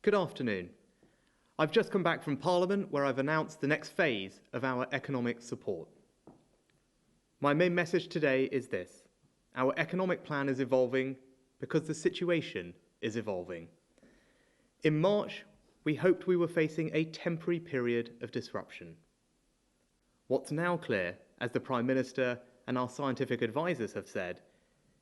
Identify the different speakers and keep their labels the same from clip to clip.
Speaker 1: Good afternoon. I've just come back from Parliament where I've announced the next phase of our economic support. My main message today is this. Our economic plan is evolving because the situation is evolving. In March, we hoped we were facing a temporary period of disruption. What's now clear, as the Prime Minister and our scientific advisors have said,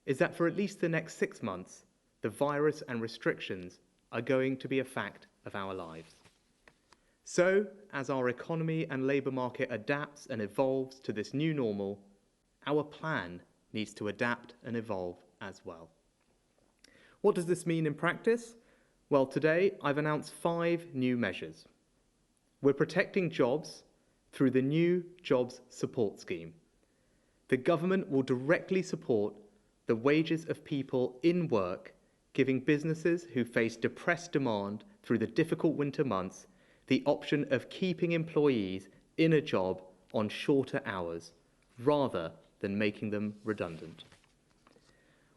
Speaker 1: is that for at least the next 6 months, the virus and restrictions are going to be a fact of our lives. So, as our economy and labour market adapts and evolves to this new normal, our plan needs to adapt and evolve as well. What does this mean in practice? Well, today I've announced 5 new measures. We're protecting jobs through the new Jobs Support Scheme. The government will directly support the wages of people in work, giving businesses who face depressed demand through the difficult winter months the option of keeping employees in a job on shorter hours, rather than making them redundant.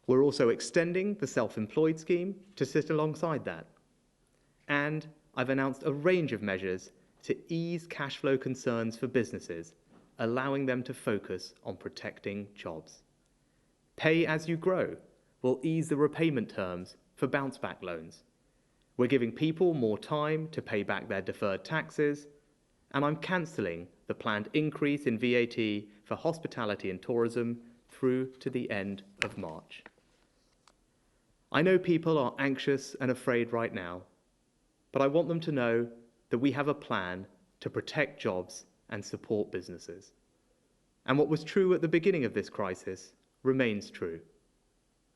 Speaker 1: We're also extending the self-employed scheme to sit alongside that. And I've announced a range of measures to ease cash flow concerns for businesses, allowing them to focus on protecting jobs. Pay as you grow will ease the repayment terms for bounce-back loans. We're giving people more time to pay back their deferred taxes, and I'm cancelling the planned increase in VAT for hospitality and tourism through to the end of March. I know people are anxious and afraid right now, but I want them to know that we have a plan to protect jobs and support businesses. And what was true at the beginning of this crisis remains true.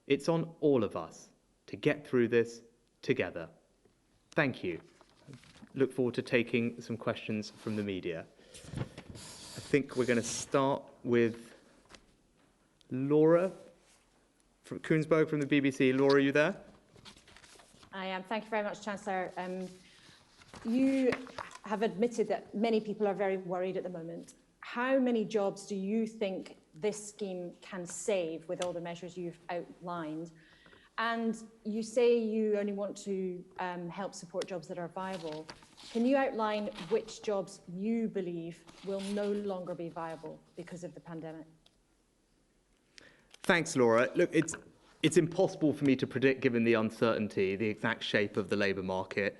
Speaker 1: It's on all of us to get through this together. Thank you. Look forward to taking some questions from the media. I think we're going to start with Laura from Koonsberg from the BBC. Laura, are you there?
Speaker 2: I am. Thank you very much, Chancellor. You have admitted that many people are very worried at the moment. How many jobs do you think this scheme can save with all the measures you've outlined? And you say you only want to help support jobs that are viable. Can you outline which jobs you believe will no longer be viable because of the pandemic?
Speaker 1: Thanks, Laura. Look, it's impossible for me to predict, given the uncertainty, the exact shape of the labour market.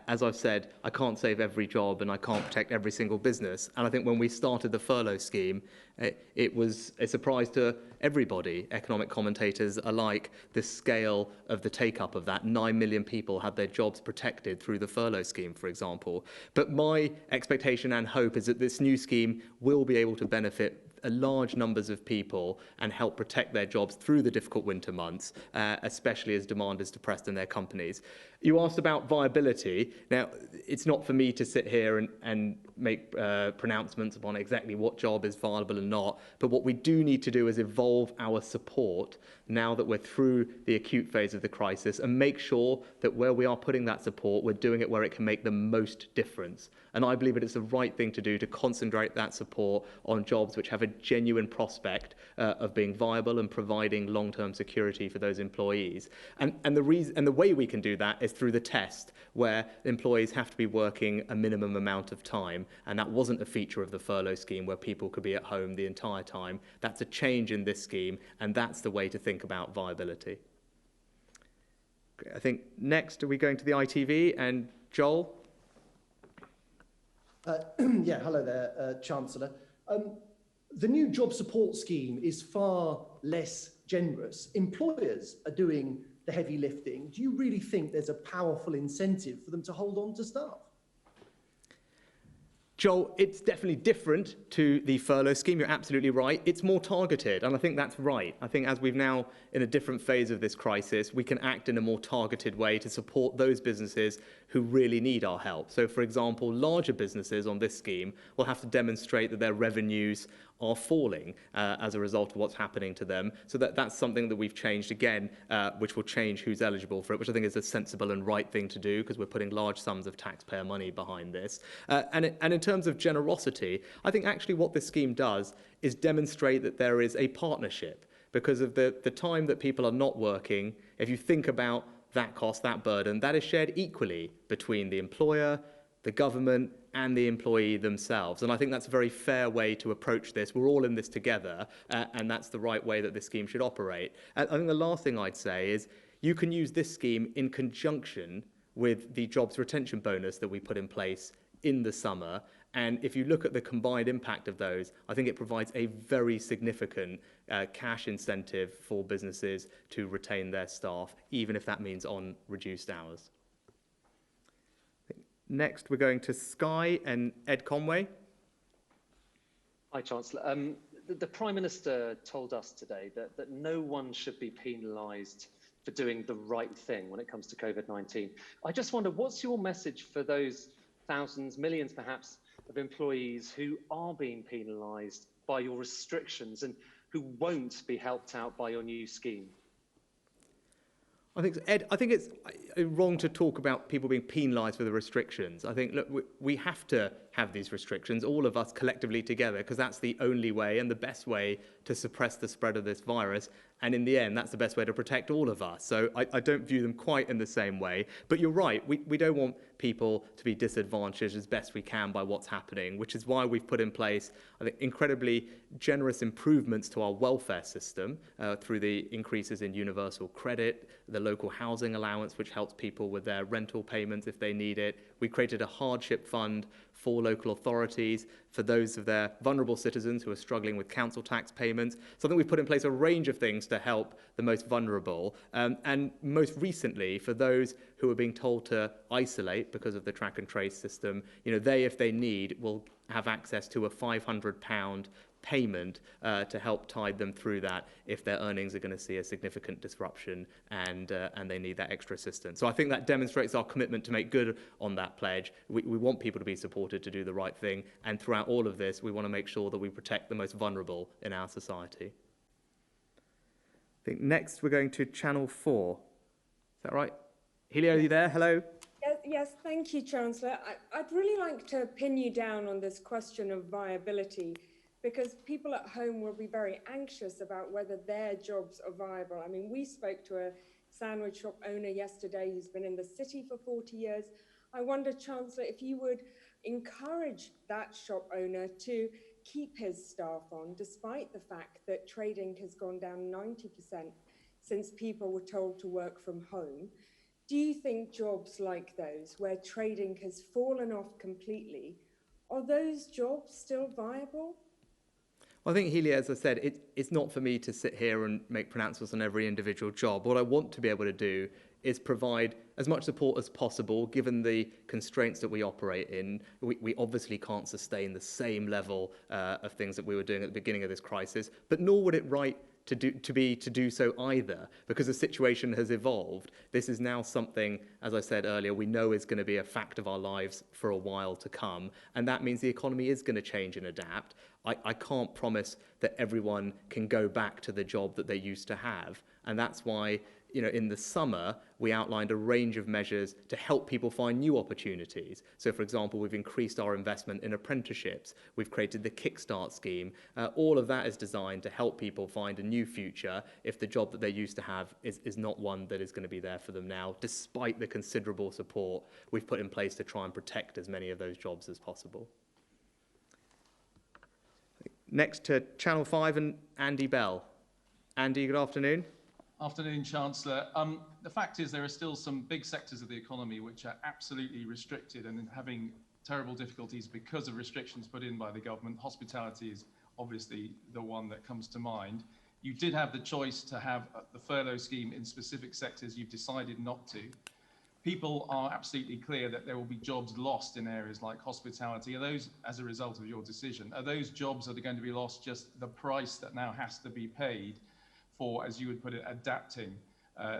Speaker 1: As I've said, I can't save every job and I can't protect every single business. And I think when we started the furlough scheme, it was a surprise to everybody, economic commentators alike, the scale of the take-up of that. 9 million people had their jobs protected through the furlough scheme, for example. But my expectation and hope is that this new scheme will be able to benefit large numbers of people and help protect their jobs through the difficult winter months, especially as demand is depressed in their companies. You asked about viability. Now, it's not for me to sit here and make pronouncements upon exactly what job is viable and not, but what we do need to do is evolve our support now that we're through the acute phase of the crisis and make sure that where we are putting that support, we're doing it where it can make the most difference. And I believe it is the right thing to do to concentrate that support on jobs which have a genuine prospect of being viable and providing long-term security for those employees. And the way we can do that is through the test, where employees have to be working a minimum amount of time, and that wasn't a feature of the furlough scheme where people could be at home the entire time. That's a change in this scheme, and that's the way to think about viability. I think next, are we going to the ITV? And Joel?
Speaker 3: Yeah, hello there, Chancellor. The new job support scheme is far less generous. Employers are doing the heavy lifting. Do you really think there's a powerful incentive for them to hold on to staff?
Speaker 1: Joel, it's definitely different to the furlough scheme. You're absolutely right. It's more targeted, and I think that's right. I think as we've now in a different phase of this crisis, we can act in a more targeted way to support those businesses who really need our help. So, for example, larger businesses on this scheme will have to demonstrate that their revenues are falling as a result of what's happening to them. So that's something that we've changed again, which will change who's eligible for it, which I think is a sensible and right thing to do because we're putting large sums of taxpayer money behind this. And in terms of generosity, I think actually what this scheme does is demonstrate that there is a partnership because of the time that people are not working. If you think about that cost, that burden, that is shared equally between the employer, the government, and the employee themselves. And I think that's a very fair way to approach this. We're all in this together, and that's the right way that this scheme should operate. And I think the last thing I'd say is you can use this scheme in conjunction with the jobs retention bonus that we put in place in the summer. And if you look at the combined impact of those, I think it provides a very significant cash incentive for businesses to retain their staff, even if that means on reduced hours. Next, we're going to Sky and Ed Conway.
Speaker 4: Hi, Chancellor. The Prime Minister told us today that no one should be penalised for doing the right thing when it comes to COVID-19. I just wonder, what's your message for those thousands, millions perhaps, of employees who are being penalised by your restrictions and who won't be helped out by your new scheme?
Speaker 1: I think, Ed, I think it's wrong to talk about people being penalised for the restrictions. I think, look, we have to have these restrictions, all of us collectively together, because that's the only way and the best way to suppress the spread of this virus. And in the end, that's the best way to protect all of us. So I don't view them quite in the same way. But you're right, we don't want people to be disadvantaged as best we can by what's happening, which is why we've put in place, I think, incredibly generous improvements to our welfare system through the increases in universal credit, the local housing allowance, which helps people with their rental payments if they need it. We created a hardship fund for local authorities, for those of their vulnerable citizens who are struggling with council tax payments. So I think we've put in place a range of things to help the most vulnerable. And most recently, for those who are being told to isolate because of the track and trace system, they, if they need, will have access to a £500 payment to help tide them through that if their earnings are going to see a significant disruption and they need that extra assistance. So I think that demonstrates our commitment to make good on that pledge. We want people to be supported to do the right thing, and throughout all of this, we want to make sure that we protect the most vulnerable in our society. I think next we're going to Channel 4. Is that right? Helio, are you there? Hello?
Speaker 5: Yes, thank you, Chancellor. I'd really like to pin you down on this question of viability, because people at home will be very anxious about whether their jobs are viable. I mean, we spoke to a sandwich shop owner yesterday who's been in the city for 40 years. I wonder, Chancellor, if you would encourage that shop owner to keep his staff on, despite the fact that trading has gone down 90% since people were told to work from home. Do you think jobs like those, where trading has fallen off completely, are those jobs still viable?
Speaker 1: Well, I think, Healy, as I said, it's not for me to sit here and make pronouncements on every individual job. What I want to be able to do is provide as much support as possible, given the constraints that we operate in. We obviously can't sustain the same level of things that we were doing at the beginning of this crisis, but nor would it right to do so either, because the situation has evolved. This is now something, as I said earlier, we know is going to be a fact of our lives for a while to come, and that means the economy is going to change and adapt. I can't promise that everyone can go back to the job that they used to have, and that's why, in the summer, we outlined a range of measures to help people find new opportunities. So, for example, we've increased our investment in apprenticeships. We've created the Kickstart scheme. All of that is designed to help people find a new future if the job that they used to have is not one that is going to be there for them now, despite the considerable support we've put in place to try and protect as many of those jobs as possible. Next to Channel 5 and Andy Bell. Andy, good afternoon.
Speaker 6: Afternoon, Chancellor. The fact is there are still some big sectors of the economy which are absolutely restricted and having terrible difficulties because of restrictions put in by the government. Hospitality is obviously the one that comes to mind. You did have the choice to have the furlough scheme in specific sectors. You've decided not to. People are absolutely clear that there will be jobs lost in areas like hospitality. Are those, as a result of your decision, are those jobs that are going to be lost just the price that now has to be paid for, as you would put it, adapting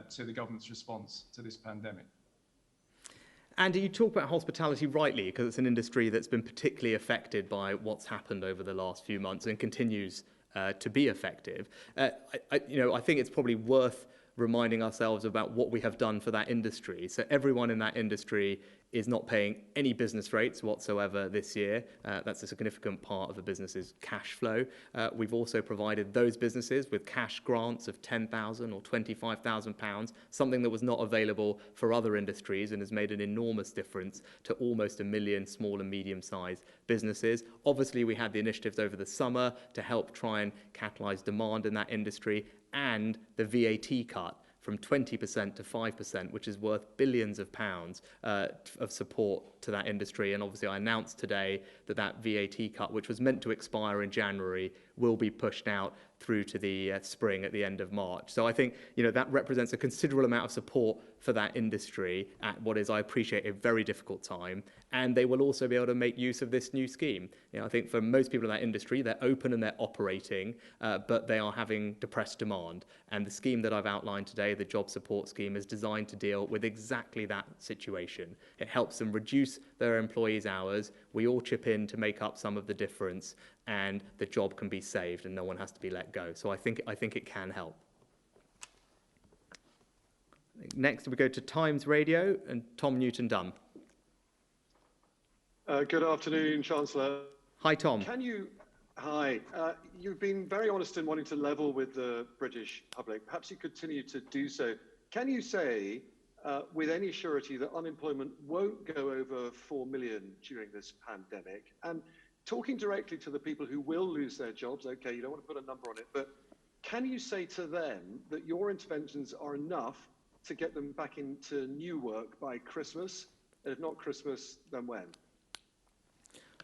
Speaker 6: to the government's response to this pandemic?
Speaker 1: Andy, you talk about hospitality rightly, because it's an industry that's been particularly affected by what's happened over the last few months and continues to be effective. I think it's probably worth reminding ourselves about what we have done for that industry. So everyone in that industry is not paying any business rates whatsoever this year. That's a significant part of a business's cash flow. We've also provided those businesses with cash grants of £10,000 or £25,000, something that was not available for other industries and has made an enormous difference to almost 1 million small and medium-sized businesses. Obviously, we had the initiatives over the summer to help try and catalyse demand in that industry, and the VAT cut from 20% to 5%, which is worth billions of pounds of support to that industry. And obviously I announced today that that VAT cut, which was meant to expire in January, will be pushed out through to the spring at the end of March. So I think, that represents a considerable amount of support for that industry at what is, I appreciate, a very difficult time. And they will also be able to make use of this new scheme. I think for most people in that industry, they're open and they're operating, but they are having depressed demand. And the scheme that I've outlined today, the job support scheme, is designed to deal with exactly that situation. It helps them reduce their employees' hours. We all chip in to make up some of the difference, and the job can be saved and no one has to be let go. So I think it can help. Next, we go to Times Radio and Tom Newton-Dunn.
Speaker 7: Good afternoon, Chancellor.
Speaker 1: Hi, Tom.
Speaker 7: Hi. You've been very honest in wanting to level with the British public. Perhaps you continue to do so. Can you say with any surety that unemployment won't go over 4 million during this pandemic? And talking directly to the people who will lose their jobs, okay, you don't want to put a number on it, but can you say to them that your interventions are enough to get them back into new work by Christmas? And if not Christmas, then when?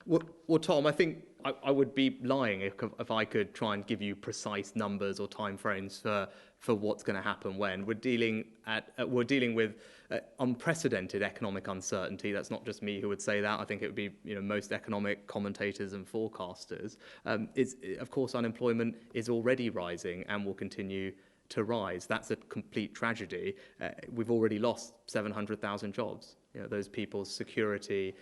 Speaker 1: Well, Tom, I think I would be lying if I could try and give you precise numbers or timeframes for what's going to happen when. We're dealing with unprecedented economic uncertainty. That's not just me who would say that. I think it would be most economic commentators and forecasters. Of course, unemployment is already rising and will continue to rise. That's a complete tragedy. We've already lost 700,000 jobs. Those people's security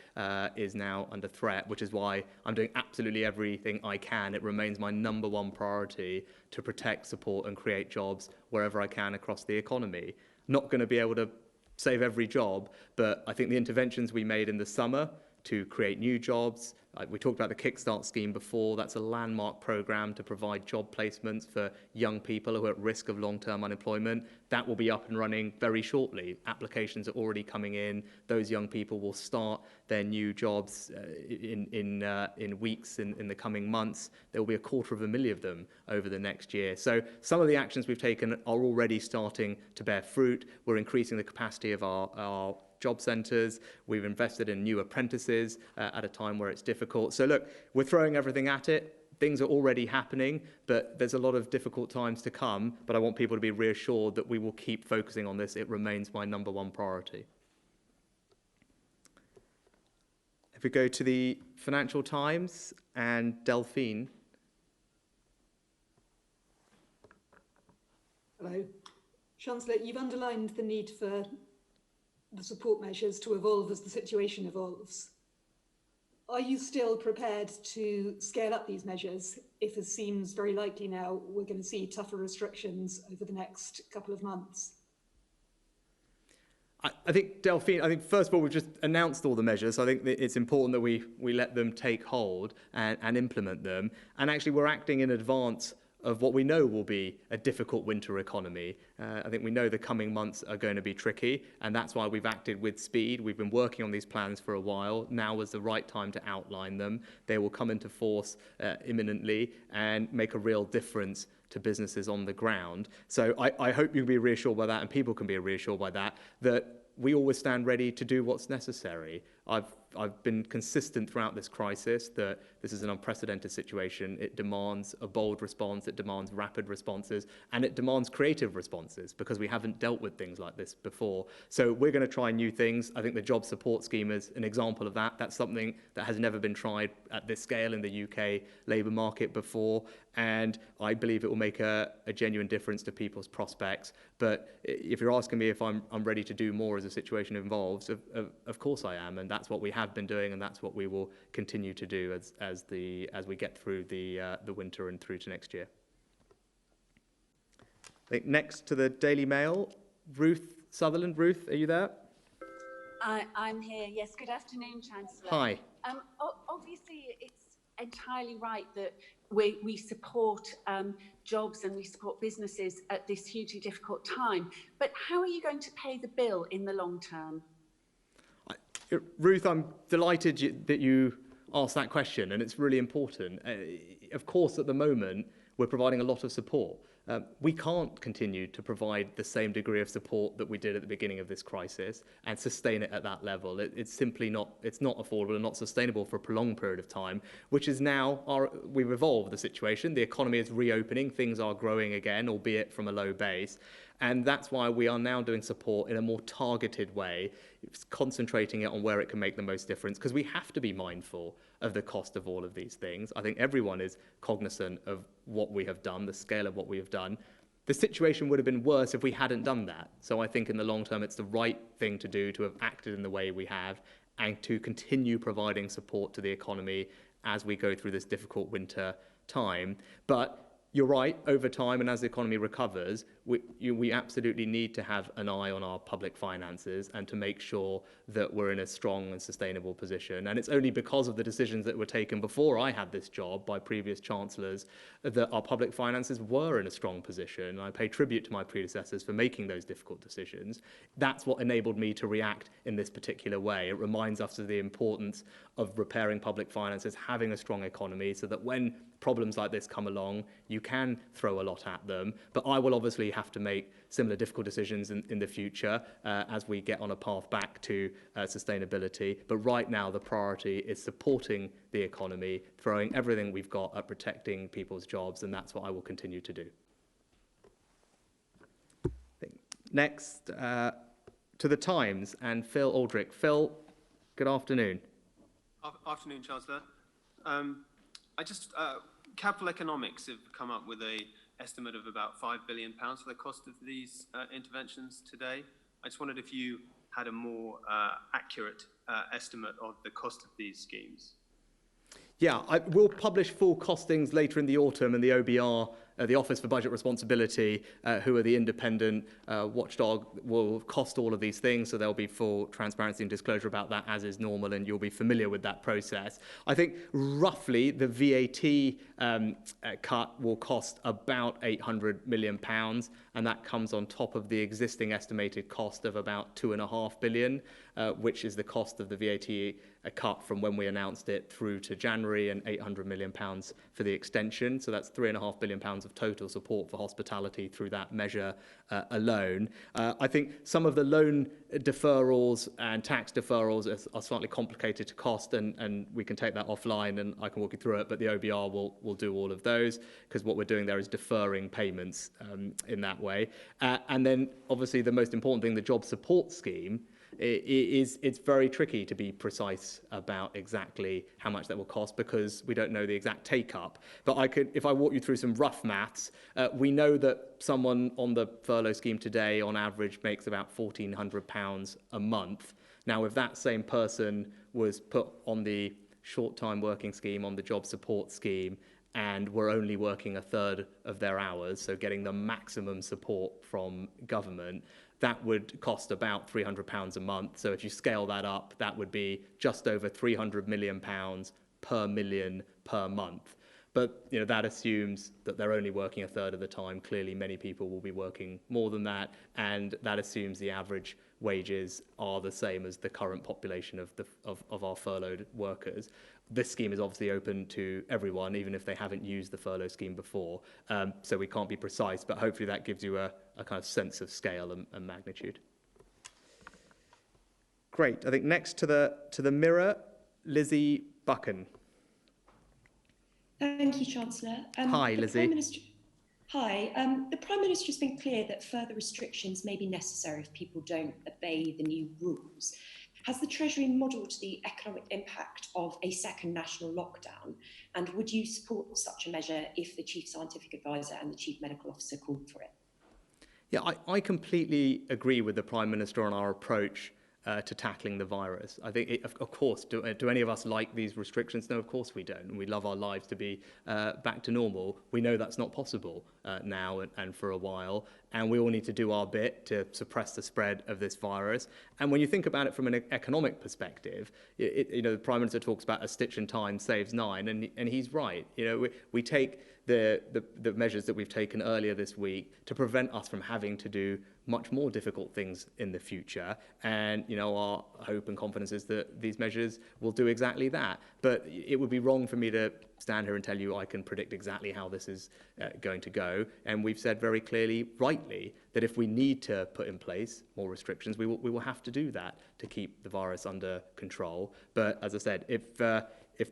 Speaker 1: is now under threat, which is why I'm doing absolutely everything I can. It remains my number one priority to protect, support and create jobs wherever I can across the economy. Not going to be able to save every job, but I think the interventions we made in the summer to create new jobs, we talked about the Kickstart scheme before. That's a landmark programme to provide job placements for young people who are at risk of long-term unemployment. That will be up and running very shortly. Applications are already coming in. Those young people will start their new jobs in weeks, in the coming months. There will be 250,000 of them over the next year. So some of the actions we've taken are already starting to bear fruit. We're increasing the capacity of our job centres. We've invested in new apprentices at a time where it's difficult. So look, we're throwing everything at it. Things are already happening, but there's a lot of difficult times to come. But I want people to be reassured that we will keep focusing on this. It remains my number one priority. If we go to the Financial Times and Delphine.
Speaker 8: Hello. Chancellor, you've underlined the need for the support measures to evolve as the situation evolves. Are you still prepared to scale up these measures if, as seems very likely now, we're going to see tougher restrictions over the next couple of months?
Speaker 1: I think, Delphine, first of all, we've just announced all the measures. So I think that it's important that we let them take hold and implement them. And actually, we're acting in advance of what we know will be a difficult winter economy. I think we know the coming months are going to be tricky, and that's why we've acted with speed. We've been working on these plans for a while. Now was the right time to outline them. They will come into force imminently and make a real difference to businesses on the ground. So I hope you can be reassured by that, and people can be reassured by that we always stand ready to do what's necessary. I've been consistent throughout this crisis that this is an unprecedented situation. It demands a bold response, it demands rapid responses, and it demands creative responses because we haven't dealt with things like this before. So we're going to try new things. I think the job support scheme is an example of that. That's something that has never been tried at this scale in the UK labour market before, and I believe it will make a genuine difference to people's prospects. But if you're asking me if I'm ready to do more as the situation evolves, of course I am, and that's what we have been doing, and that's what we will continue to do as we get through the winter and through to next year. I think next to the Daily Mail, Ruth Sutherland. Ruth, are you there?
Speaker 9: I'm here. Yes, good afternoon, Chancellor.
Speaker 1: Hi.
Speaker 9: Obviously, it's entirely right that we support jobs and we support businesses at this hugely difficult time. But how are you going to pay the bill in the long term?
Speaker 1: Ruth, I'm delighted that you asked that question, and it's really important. Of course, at the moment, we're providing a lot of support. We can't continue to provide the same degree of support that we did at the beginning of this crisis and sustain it at that level. It's simply not affordable and not sustainable for a prolonged period of time, which is now we've evolved the situation. The economy is reopening, things are growing again, albeit from a low base. And that's why we are now doing support in a more targeted way, concentrating it on where it can make the most difference, because we have to be mindful of the cost of all of these things. I think everyone is cognizant of what we have done, the scale of what we have done. The situation would have been worse if we hadn't done that. So I think in the long term, it's the right thing to do to have acted in the way we have and to continue providing support to the economy as we go through this difficult winter time. But you're right, over time and as the economy recovers, we absolutely need to have an eye on our public finances and to make sure that we're in a strong and sustainable position. And it's only because of the decisions that were taken before I had this job by previous chancellors that our public finances were in a strong position. And I pay tribute to my predecessors for making those difficult decisions. That's what enabled me to react in this particular way. It reminds us of the importance of repairing public finances, having a strong economy, so that when problems like this come along, you can throw a lot at them. But I will obviously have to make similar difficult decisions in the future as we get on a path back to sustainability. But right now, the priority is supporting the economy, throwing everything we've got at protecting people's jobs, and that's what I will continue to do. Next, to the Times and Phil Aldrich. Phil, good afternoon.
Speaker 10: Afternoon, Chancellor. Capital Economics have come up with an estimate of about £5 billion for the cost of these interventions today. I just wondered if you had a more accurate estimate of the cost of these schemes.
Speaker 1: Yeah, we'll publish full costings later in the autumn, and the OBR, the Office for Budget Responsibility, who are the independent watchdog, will cost all of these things, so there'll be full transparency and disclosure about that, as is normal, and you'll be familiar with that process. I think roughly the VAT cut will cost about £800 million, and that comes on top of the existing estimated cost of about £2.5 billion, which is the cost of the VAT cut from when we announced it through to January, and £800 million for the extension. So that's £3.5 billion of total support for hospitality through that measure alone. I think some of the loan deferrals and tax deferrals are slightly complicated to cost, and we can take that offline and I can walk you through it, but the OBR will do all of those, because what we're doing there is deferring payments in that way. And then obviously the most important thing, the job support scheme, it's very tricky to be precise about exactly how much that will cost, because we don't know the exact take-up. But if I walk you through some rough maths, we know that someone on the furlough scheme today, on average, makes about £1,400 a month. Now, if that same person was put on the short-time working scheme, on the job support scheme, and were only working a third of their hours, so getting the maximum support from government, that would cost about £300 a month. So if you scale that up, that would be just over £300 million per million per month. But that assumes that they're only working a third of the time. Clearly, many people will be working more than that, and that assumes the average wages are the same as the current population of our furloughed workers. This scheme is obviously open to everyone, even if they haven't used the furlough scheme before. So we can't be precise, but hopefully that gives you a kind of sense of scale and magnitude. Great. I think next to the Mirror, Lizzie Buchan.
Speaker 11: Thank you, Chancellor.
Speaker 1: Hi, Lizzie.
Speaker 11: Hi. The Prime Minister has been clear that further restrictions may be necessary if people don't obey the new rules. Has the Treasury modelled the economic impact of a second national lockdown? And would you support such a measure if the Chief Scientific Advisor and the Chief Medical Officer called for it?
Speaker 1: Yeah, I completely agree with the Prime Minister on our approach to tackling the virus. I think, of course, do any of us like these restrictions? No, of course we don't. And we love our lives to be back to normal. We know that's not possible now and for a while. And we all need to do our bit to suppress the spread of this virus. And when you think about it from an economic perspective, the Prime Minister talks about a stitch in time saves nine, and he's right. We take the measures that we've taken earlier this week to prevent us from having to do much more difficult things in the future. And, our hope and confidence is that these measures will do exactly that. But it would be wrong for me to stand here and tell you I can predict exactly how this is going to go. And we've said very clearly, rightly, that if we need to put in place more restrictions, we will have to do that to keep the virus under control. But as I said, if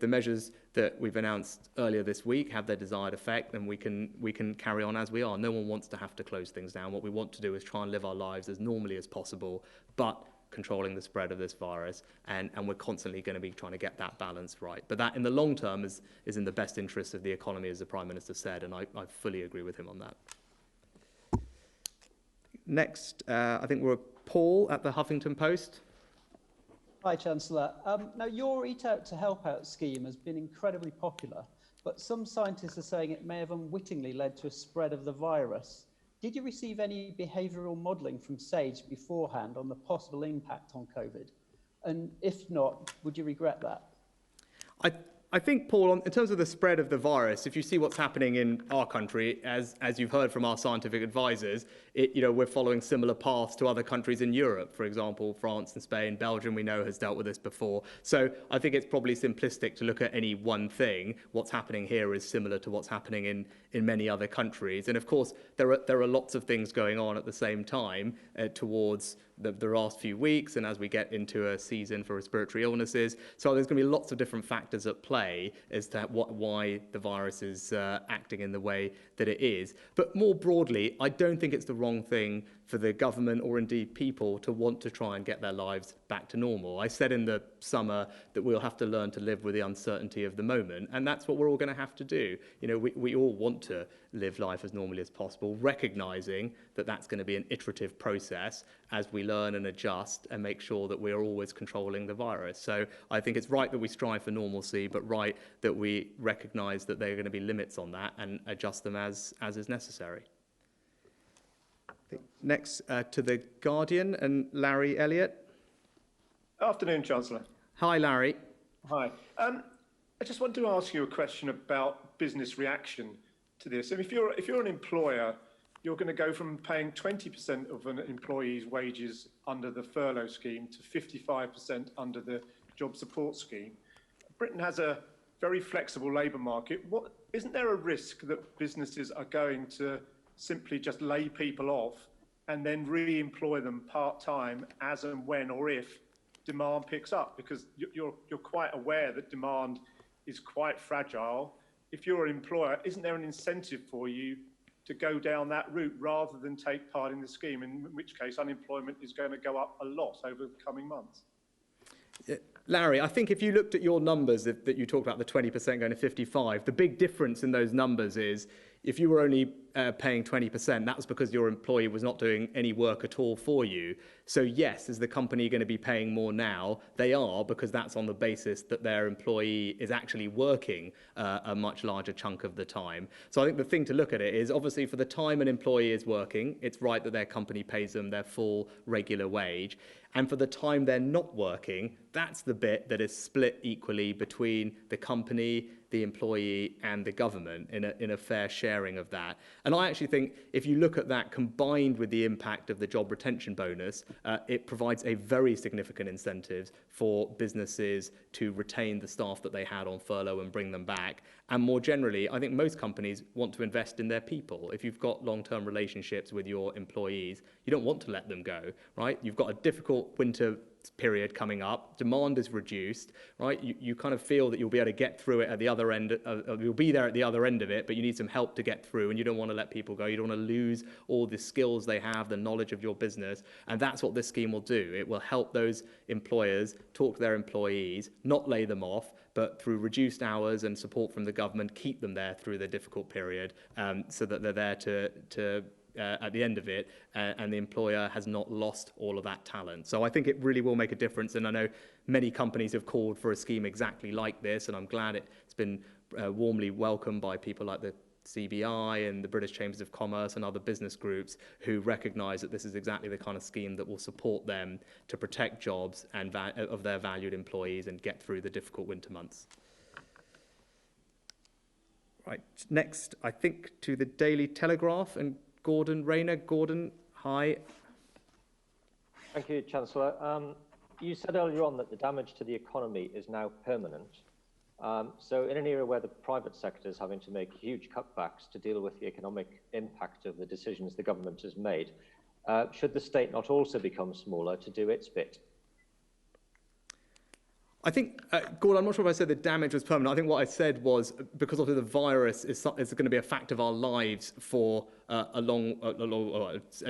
Speaker 1: the measures that we've announced earlier this week have their desired effect, then we can carry on as we are. No one wants to have to close things down. What we want to do is try and live our lives as normally as possible, but controlling the spread of this virus, and we're constantly going to be trying to get that balance right. But that, in the long term, is in the best interest of the economy, as the Prime Minister said, and I fully agree with him on that. Next, I think we're Paul at the Huffington Post.
Speaker 12: Hi, Chancellor. Now, your Eat Out to Help Out scheme has been incredibly popular, but some scientists are saying it may have unwittingly led to a spread of the virus. Did you receive any behavioural modelling from SAGE beforehand on the possible impact on COVID? And if not, would you regret that?
Speaker 1: I think, Paul, in terms of the spread of the virus, if you see what's happening in our country, as you've heard from our scientific advisors, we're following similar paths to other countries in Europe. For example, France and Spain, Belgium, we know, has dealt with this before. So I think it's probably simplistic to look at any one thing. What's happening here is similar to what's happening in many other countries. And of course, there are lots of things going on at the same time towards the last few weeks and as we get into a season for respiratory illnesses. So there's going to be lots of different factors at play as to why the virus is acting in the way that it is. But more broadly, I don't think it's the wrong thing for the government or indeed people to want to try and get their lives back to normal. I said in the summer that we'll have to learn to live with the uncertainty of the moment, and that's what we're all going to have to do. We all want to live life as normally as possible, recognising that that's going to be an iterative process as we learn and adjust and make sure that we're always controlling the virus. So I think it's right that we strive for normalcy, but right that we recognise that there are going to be limits on that and adjust them as is necessary. Next to The Guardian and Larry Elliott.
Speaker 13: Afternoon, Chancellor.
Speaker 1: Hi, Larry.
Speaker 13: Hi. I just want to ask you a question about business reaction to this. And if you're an employer, you're going to go from paying 20% of an employee's wages under the furlough scheme to 55% under the job support scheme. Britain has a very flexible labour market. Isn't there a risk that businesses are going to simply just lay people off and then re-employ them part-time as and when or if demand picks up? Because you're quite aware that demand is quite fragile. If you're an employer, isn't there an incentive for you to go down that route rather than take part in the scheme, in which case unemployment is going to go up a lot over the coming months?
Speaker 1: Larry, I think if you looked at your numbers that you talked about, the 20% going to 55, the big difference in those numbers is if you were only paying 20%, that was because your employee was not doing any work at all for you. So yes, is the company going to be paying more now? They are, because that's on the basis that their employee is actually working a much larger chunk of the time. So I think the thing to look at it is, obviously, for the time an employee is working, it's right that their company pays them their full regular wage. And for the time they're not working, that's the bit that is split equally between the company, the employee and the government in a fair sharing of that. And I actually think if you look at that combined with the impact of the job retention bonus, it provides a very significant incentive for businesses to retain the staff that they had on furlough and bring them back. And more generally, I think most companies want to invest in their people. If you've got long-term relationships with your employees, you don't want to let them go, right? You've got a difficult winter period coming up, demand is reduced, right? You kind of feel that you'll be able to get through it at the other end, you'll be there at the other end of it, but you need some help to get through, and you don't want to let people go. You don't want to lose all the skills they have, the knowledge of your business, and that's what this scheme will do. It will help those employers talk to their employees, not lay them off, but through reduced hours and support from the government, keep them there through the difficult period, so that they're there to at the end of it, and the employer has not lost all of that talent. So I think it really will make a difference, and I know many companies have called for a scheme exactly like this, and I'm glad it's been warmly welcomed by people like the CBI and the British Chambers of Commerce and other business groups who recognise that this is exactly the kind of scheme that will support them to protect jobs and of their valued employees and get through the difficult winter months. Right, next, I think, to the Daily Telegraph and Gordon Rayner. Gordon, hi.
Speaker 14: Thank you, Chancellor. You said earlier on that the damage to the economy is now permanent. So in an era where the private sector is having to make huge cutbacks to deal with the economic impact of the decisions the government has made, should the state not also become smaller to do its bit?
Speaker 1: I think, Gordon, I'm not sure if I said the damage was permanent. I think what I said was because of the virus is going to be a fact of our lives for at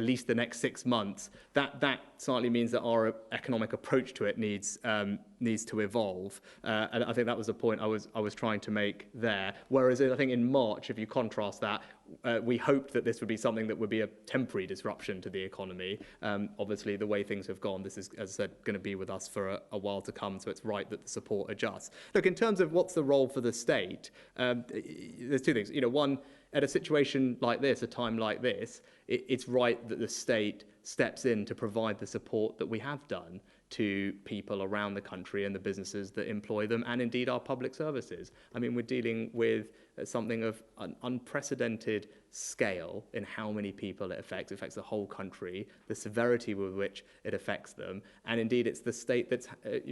Speaker 1: least the next 6 months. That slightly means that our economic approach to it needs to evolve, and I think that was the point I was trying to make there. Whereas I think in March, if you contrast that, we hoped that this would be something that would be a temporary disruption to the economy. Obviously, the way things have gone, this is, as I said, going to be with us for a while to come, so it's right that the support adjusts. Look, in terms of what's the role for the state, there's two things. One, at a situation like this, a time like this, it's right that the state steps in to provide the support that we have done to people around the country and the businesses that employ them, and indeed our public services. I mean, we're dealing with something of an unprecedented scale in how many people it affects. It affects the whole country, the severity with which it affects them, and indeed it's the state that's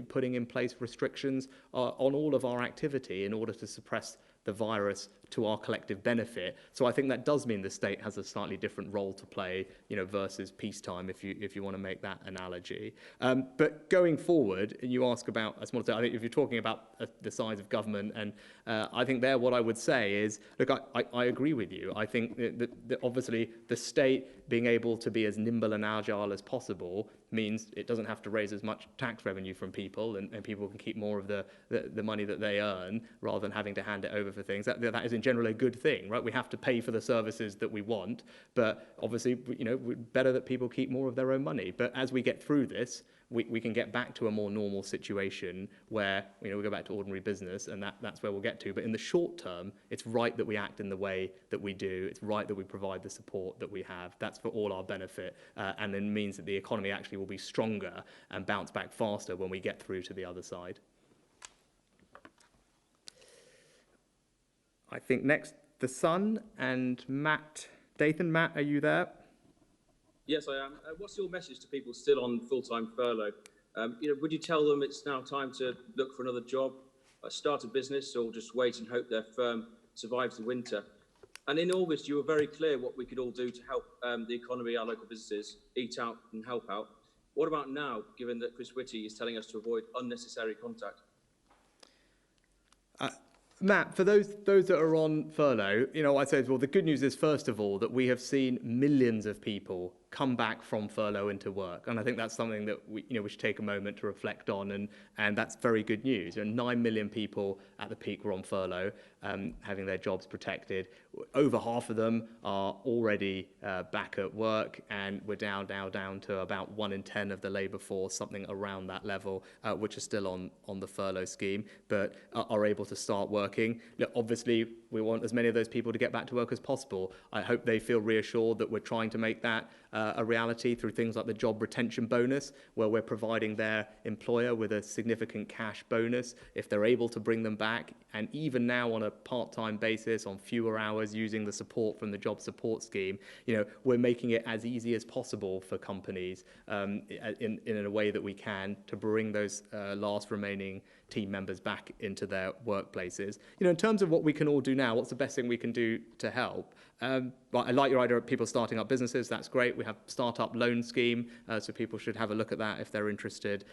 Speaker 1: putting in place restrictions on all of our activity in order to suppress the virus to our collective benefit. So I think that does mean the state has a slightly different role to play, versus peacetime, if you want to make that analogy. But going forward, you ask about a small state. I think if you're talking about the size of government, and I think there what I would say is, look, I agree with you. I think that obviously the state being able to be as nimble and agile as possible means it doesn't have to raise as much tax revenue from people, and people can keep more of the money that they earn rather than having to hand it over for things. That is in general a good thing, right? We have to pay for the services that we want, but obviously, better that people keep more of their own money. But as we get through this, we can get back to a more normal situation where we go back to ordinary business, and that's where we'll get to. But in the short term, it's right that we act in the way that we do. It's right that we provide the support that we have. That's for all our benefit, and it means that the economy actually will be stronger and bounce back faster when we get through to the other side. I think next, The Sun and Matt Dathan. Matt, are you there?
Speaker 15: Yes, I am. What's your message to people still on full-time furlough? Would you tell them it's now time to look for another job, start a business, or just wait and hope their firm survives the winter? And in August, you were very clear what we could all do to help the economy, our local businesses, eat out and help out. What about now, given that Chris Whitty is telling us to avoid unnecessary contact?
Speaker 1: Matt, for those that are on furlough, I'd say, well, the good news is, first of all, that we have seen millions of people come back from furlough into work. And I think that's something that we should take a moment to reflect on, and that's very good news. 9 million people at the peak were on furlough, having their jobs protected. Over half of them are already back at work, and we're down to about 1 in 10 of the labour force, something around that level, which are still on the furlough scheme, but are able to start working. Obviously, we want as many of those people to get back to work as possible. I hope they feel reassured that we're trying to make that a reality through things like the job retention bonus, where we're providing their employer with a significant cash bonus if they're able to bring them back, and even now on a part-time basis, on fewer hours, using the support from the job support scheme. We're making it as easy as possible for companies in a way that we can to bring those last remaining team members back into their workplaces. In terms of what we can all do now, what's the best thing we can do to help? I like your idea of people starting up businesses. That's great. We have startup loan scheme, so people should have a look at that if they're interested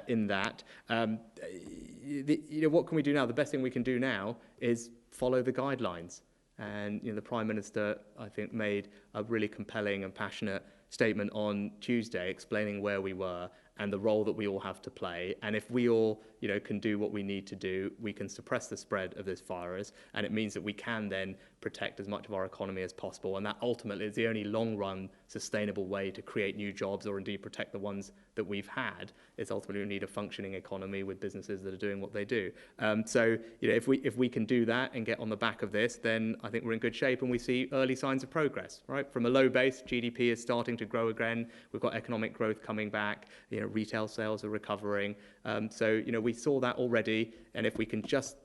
Speaker 1: in that. What can we do now? The best thing we can do now is follow the guidelines. And the Prime Minister, I think, made a really compelling and passionate statement on Tuesday explaining where we were and the role that we all have to play. And if we all, can do what we need to do, we can suppress the spread of this virus, and it means that we can then protect as much of our economy as possible. And that ultimately is the only long-run sustainable way to create new jobs, or indeed protect the ones that we've had. Is ultimately we need a functioning economy with businesses that are doing what they do. So, if we can do that and get on the back of this, then I think we're in good shape, and we see early signs of progress. Right, from a low base, GDP is starting to grow again. We've got economic growth coming back. Retail sales are recovering. So, we saw that already, and if we can just,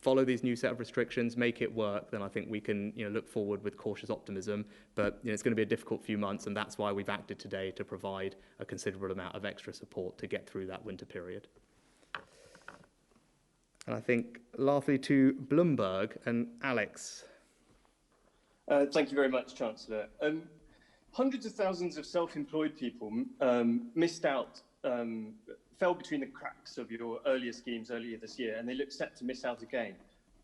Speaker 1: follow these new set of restrictions, make it work, then I think we can, look forward with cautious optimism. But it's going to be a difficult few months, and that's why we've acted today to provide a considerable amount of extra support to get through that winter period. And I think lastly to Bloomberg and Alex.
Speaker 16: Thank you very much, Chancellor. Hundreds of thousands of self-employed people missed out, fell between the cracks of your earlier schemes earlier this year, and they look set to miss out again.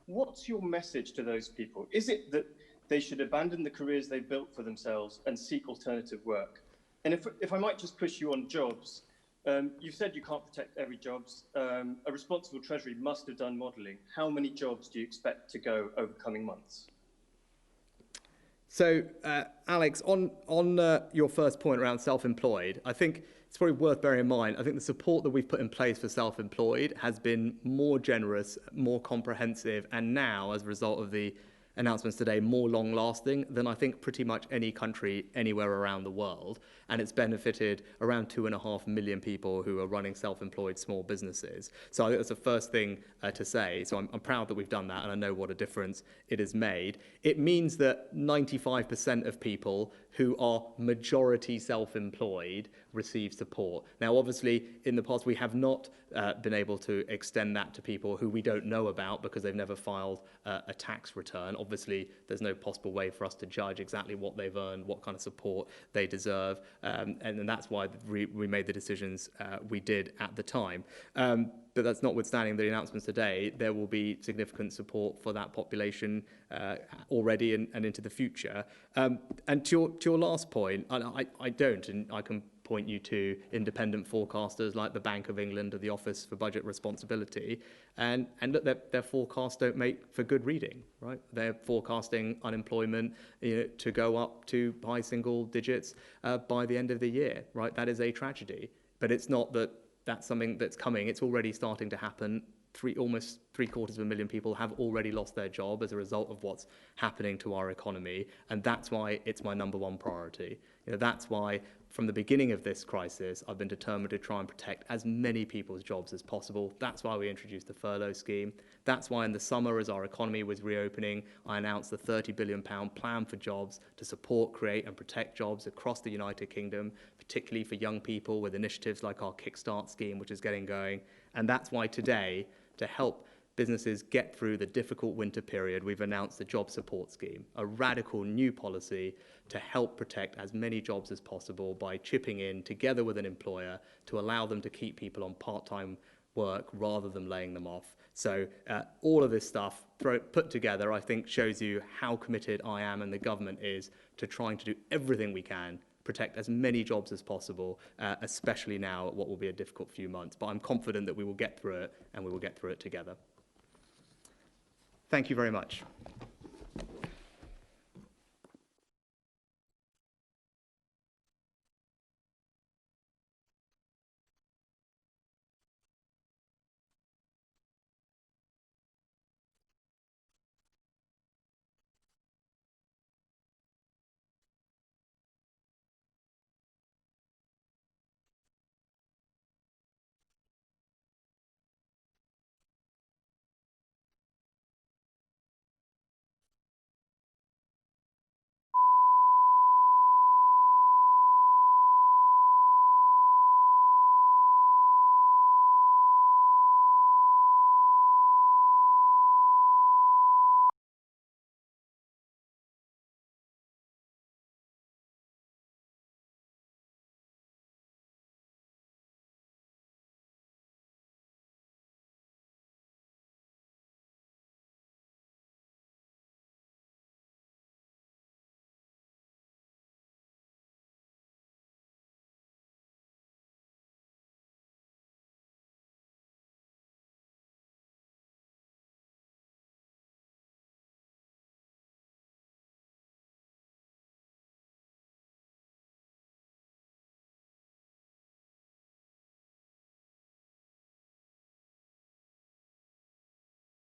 Speaker 16: What's your message to those people? Is it that they should abandon the careers they've built for themselves and seek alternative work? And if I might just push you on jobs, you've said you can't protect every jobs. A responsible Treasury must have done modelling. How many jobs do you expect to go over coming months?
Speaker 1: So, Alex, on your first point around self-employed, I think it's probably worth bearing in mind, I think the support that we've put in place for self-employed has been more generous, more comprehensive, and now, as a result of the announcements today, more long-lasting than I think pretty much any country anywhere around the world. And it's benefited around 2.5 million people who are running self-employed small businesses. So I think that's the first thing to say. So I'm proud that we've done that, and I know what a difference it has made. It means that 95% of people who are majority self-employed receive support. Now, obviously, in the past, we have not been able to extend that to people who we don't know about because they've never filed a tax return. Obviously, there's no possible way for us to judge exactly what they've earned, what kind of support they deserve, and that's why we made the decisions we did at the time. But that's notwithstanding the announcements today, there will be significant support for that population already and into the future. And to your last point, I don't, and I can point you to independent forecasters like the Bank of England or the Office for Budget Responsibility, and look, their forecasts don't make for good reading, right? They're forecasting unemployment to go up to high single digits by the end of the year, right? That is a tragedy, but it's not that that's something that's coming. It's already starting to happen. Almost 750,000 people have already lost their job as a result of what's happening to our economy, and that's why it's my number one priority. That's why from the beginning of this crisis, I've been determined to try and protect as many people's jobs as possible. That's why we introduced the furlough scheme. That's why in the summer, as our economy was reopening, I announced the £30 billion plan for jobs to support, create and protect jobs across the United Kingdom, particularly for young people, with initiatives like our Kickstart scheme, which is getting going. And that's why today, to help businesses get through the difficult winter period, we've announced the Job Support Scheme, a radical new policy to help protect as many jobs as possible by chipping in together with an employer to allow them to keep people on part-time work rather than laying them off. So all of this stuff put together, I think, shows you how committed I am and the government is to trying to do everything we can protect as many jobs as possible, especially now at what will be a difficult few months. But I'm confident that we will get through it, and we will get through it together. Thank you very much.